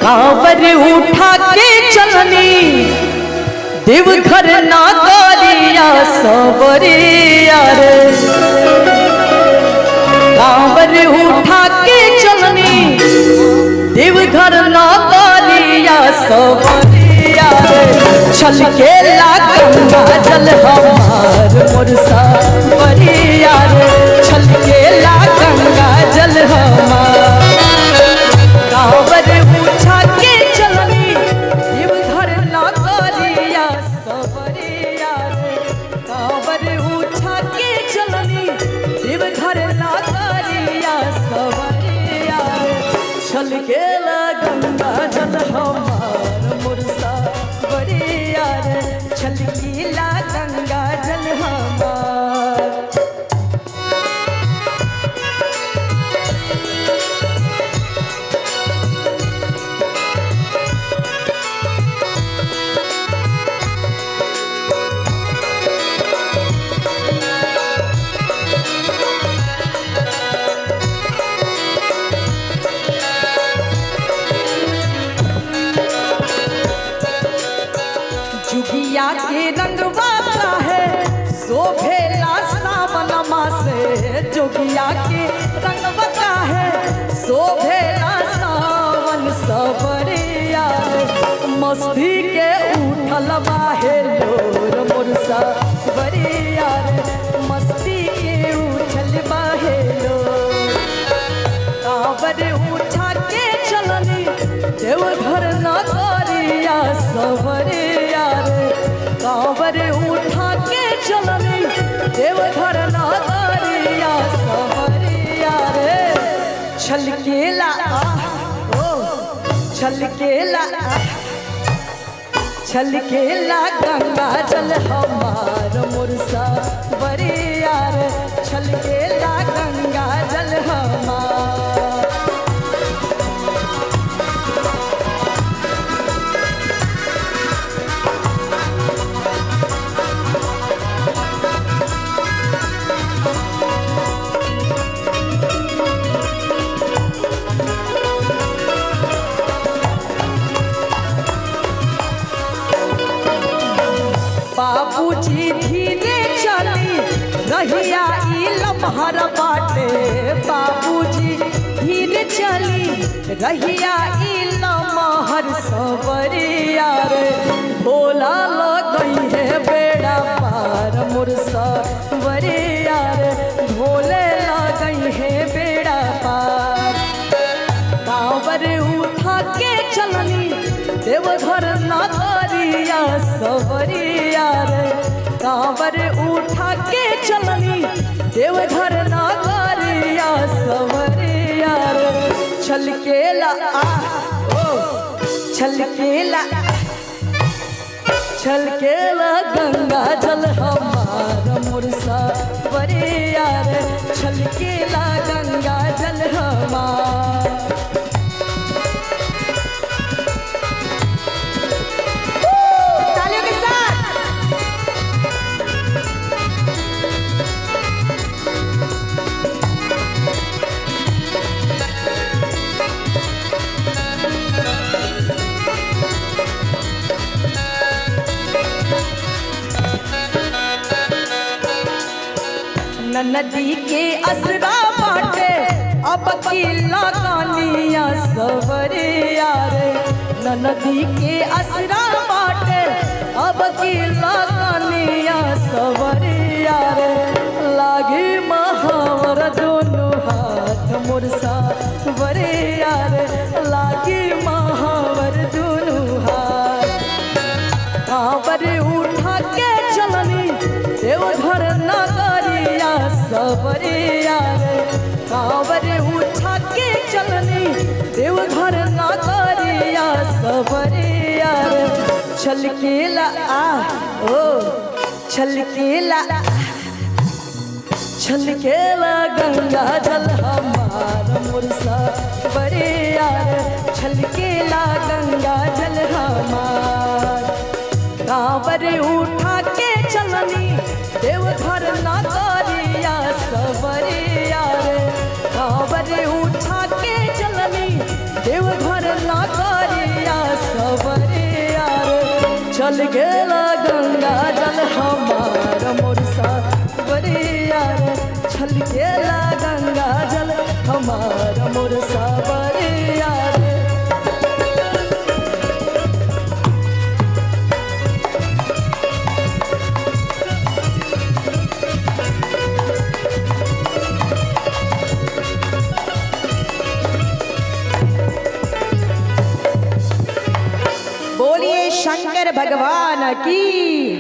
कांवर उठा के चलनी देवघर नागरिया सबरिया रे। कांवर उठा के चलनी देवघर नागरिया सबरिया रे। छल के ला गंगा जल हमार मोर सबरिया रे। छल के ला गंगा जल हमार। कांवर उठा के चलनी देवघर नागरिया सबरिया रे। कांवर उठा के चलनी देवघर नागरिया सबरिया रे। छल के ला गंगा जल हमार मोर सबरिया रे। छल के ला गंगा जल हमार। जुगिया के रंगवा है शोभेला सावन मासे। जुगिया के रंगवा है शोभेला सावन सबरिया रे। मस्ती के उठल बाहे लोर मोर सबरिया रे। मस्ती के उठल बाहे लोर। कांवर उठा के चलनी देवघर नागरिया सबरिया रे। कांवर उठा के चलनी देवघर नागरिया सबरिया रे। छलकेला ओ छलकेला छलकेला गंगा जल हमार मोर सबरिया रे। छलकेला गंगा जल हमार। बाबूजी धीरे चली रहिया ई लम्हर बाटे। बाबूजी धीरे चली रहिया ई लम्हर सबरिया रे। भोला लगई है बेड़ा पार मोर सबरिया रे। भोले लगई है बेड़ा पार। कांवर उठा के चलनी देवघर नागरिया सबरिया रे। कांवर उठा के चलनी देवघर नागरिया सबरिया रे। छलकेला ओ छलकेला छलकेला गंगा जल हमार मोर सबरिया रे। छलकेला गंगा जल हमार। नदी के असरा बाटे अब की लगानिया सबरिया रे। नदी के असरा बाटे अब की लगानिया सबरिया रे। लागी महावर दोनों हाथ मोर सबरिया रे। लागी महावर दोनों हाथ। कांवर उठा के चलनी देवघर नागरिया सबरिया रे। कांवर उठा के चलनी देवघर नागरिया सबरिया रे। छलकेला ओ छलकेला छलकेला गंगा जल हमार मोर सबरिया रे। छलकेला गंगा जल हमार। कांवर उठा के चलनी देवघर नागरिया सबरिया रे। कांवर उठा के चलनी देवघर नागरिया छल गेला गंगा जल हमार मोर सावरिया रे छल गेला गंगा जल हमार मोर सावरिया रे। बोलिए शंकर भगवान की।